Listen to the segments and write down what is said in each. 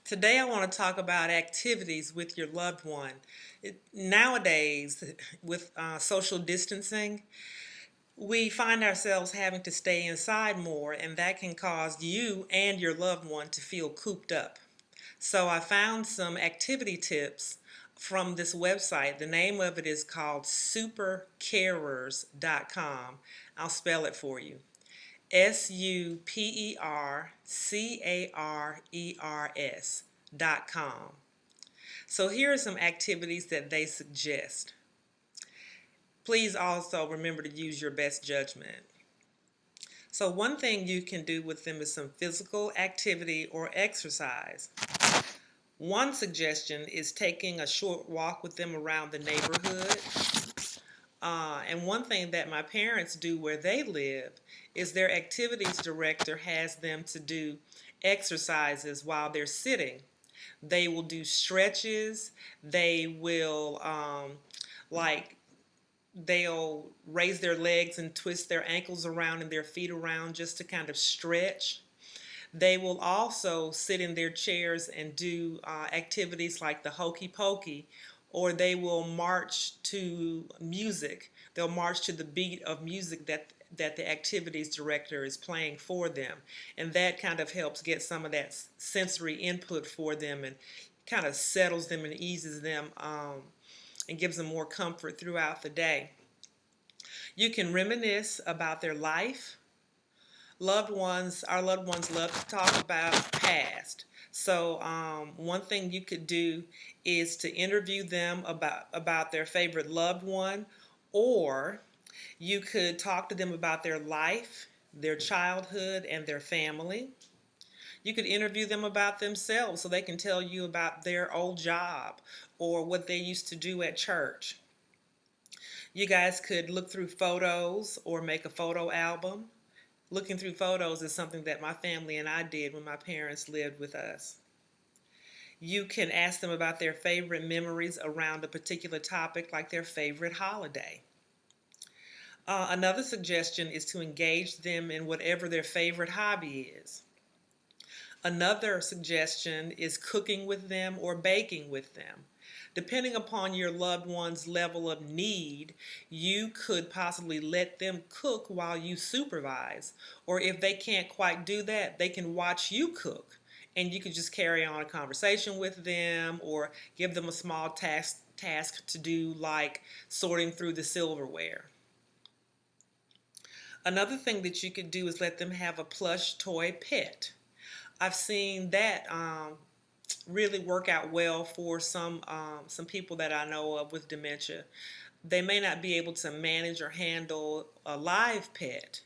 Today, I want to talk about activities with your loved one. Nowadays, with social distancing, we find ourselves having to stay inside more, and that can cause you and your loved one to feel cooped up. So, I found some activity tips from this website. The name of it is called supercarers.com. I'll spell it for you. supercarers.com. So here are some activities that they suggest. Please also remember to use your best judgment. So one thing you can do with them is some physical activity or exercise. One suggestion is taking a short walk with them around the neighborhood. And one thing that my parents do where they live is their activities director has them to do exercises while they're sitting. They will do stretches. They will, like, they'll raise their legs and twist their ankles around and their feet around just to kind of stretch. They will also sit in their chairs and do activities like the hokey pokey, or they will march to music. They'll march to the beat of music that the activities director is playing for them. And that kind of helps get some of that sensory input for them and kind of settles them and eases them and gives them more comfort throughout the day. You can reminisce about their life. Our loved ones love to talk about past. So one thing you could do is to interview them about their favorite loved one, or you could talk to them about their life, their childhood, and their family. You could interview them about themselves so they can tell you about their old job or what they used to do at church. You guys could look through photos or make a photo album. Looking through photos is something that my family and I did when my parents lived with us. You can ask them about their favorite memories around a particular topic, like their favorite holiday. Another suggestion is to engage them in whatever their favorite hobby is. Another suggestion is cooking with them or baking with them. Depending upon your loved one's level of need, you could possibly let them cook while you supervise. Or if they can't quite do that, they can watch you cook. And you could just carry on a conversation with them or give them a small task to do, like sorting through the silverware. Another thing that you could do is let them have a plush toy pet. I've seen that really work out well for some people that I know of with dementia. They may not be able to manage or handle a live pet,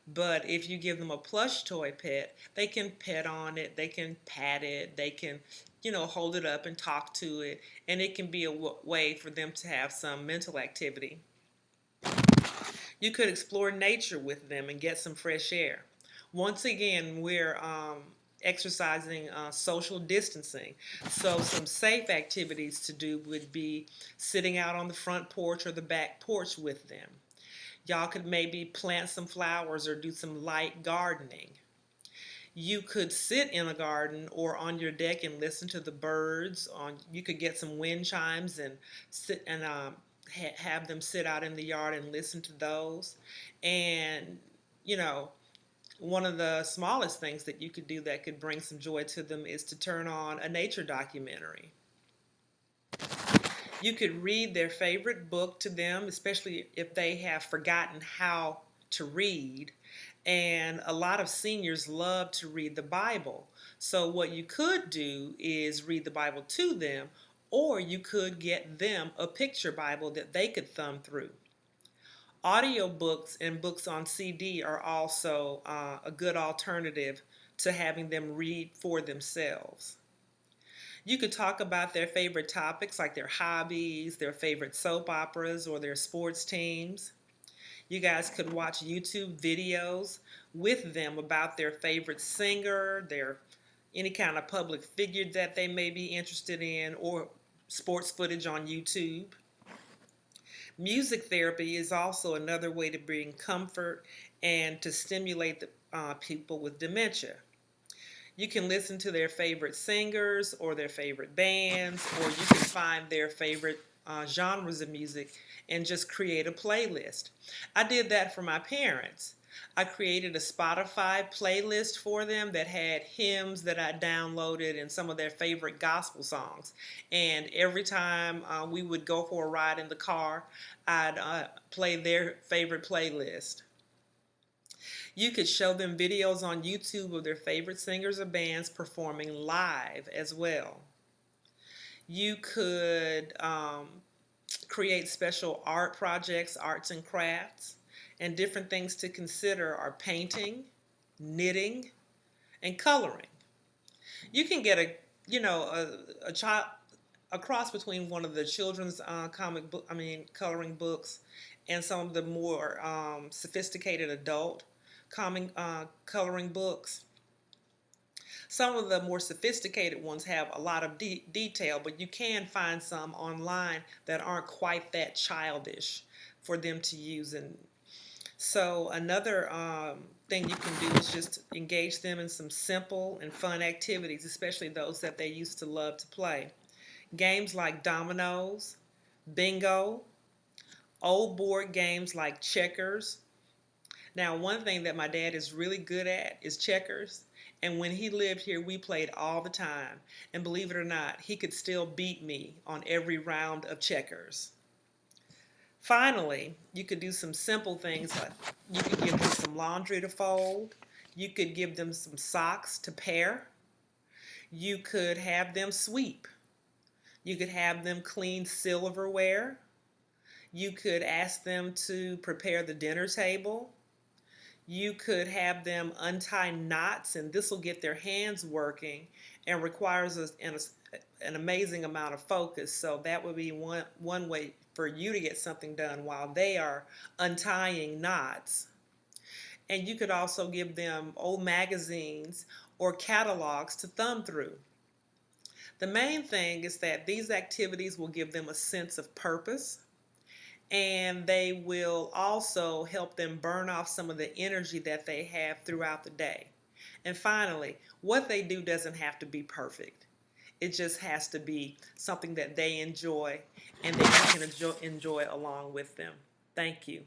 but if you give them a plush toy pet, they can pet on it, they can pat it, they can, hold it up and talk to it, and it can be a way for them to have some mental activity. You could explore nature with them and get some fresh air. Once again, we're exercising social distancing. So some safe activities to do would be sitting out on the front porch or the back porch with them. Y'all could maybe plant some flowers or do some light gardening. You could sit in a garden or on your deck and listen to the birds. You could get some wind chimes and sit and have them sit out in the yard and listen to those. And you know, one of the smallest things that you could do that could bring some joy to them is to turn on a nature documentary. You could read their favorite book to them, especially if they have forgotten how to read. And a lot of seniors love to read the Bible. So, what you could do is read the Bible to them, or you could get them a picture Bible that they could thumb through. Audiobooks and books on CD are also a good alternative to having them read for themselves. You could talk about their favorite topics like their hobbies, their favorite soap operas, or their sports teams. You guys could watch YouTube videos with them about their favorite singer, their any kind of public figure that they may be interested in, or sports footage on YouTube. Music therapy is also another way to bring comfort and to stimulate the people with dementia. You can listen to their favorite singers or their favorite bands, or you can find their favorite genres of music and just create a playlist. I did that for my parents. I created a Spotify playlist for them that had hymns that I downloaded and some of their favorite gospel songs. And every time we would go for a ride in the car, I'd play their favorite playlist. You could show them videos on YouTube of their favorite singers or bands performing live as well. You could create special art projects, arts and crafts, and different things to consider are painting, knitting, and coloring. You can get a child a cross between one of the children's coloring books and some of the more sophisticated adult coloring books. Some of the more sophisticated ones have a lot of detail, but you can find some online that aren't quite that childish for them to use. And so another thing you can do is just engage them in some simple and fun activities, especially those that they used to love to play. Games like dominoes, bingo, old board games like checkers. Now, one thing that my dad is really good at is checkers. And when he lived here, we played all the time. And believe it or not, he could still beat me on every round of checkers. Finally, you could do some simple things like you could give them some laundry to fold. You could give them some socks to pair. You could have them sweep. You could have them clean silverware. You could ask them to prepare the dinner table. You could have them untie knots, and this will get their hands working and requires an amazing amount of focus. So that would be one way for you to get something done while they are untying knots. And you could also give them old magazines or catalogs to thumb through. The main thing is that these activities will give them a sense of purpose, and they will also help them burn off some of the energy that they have throughout the day. And finally, what they do doesn't have to be perfect. It just has to be something that they enjoy and that you can enjoy along with them. Thank you.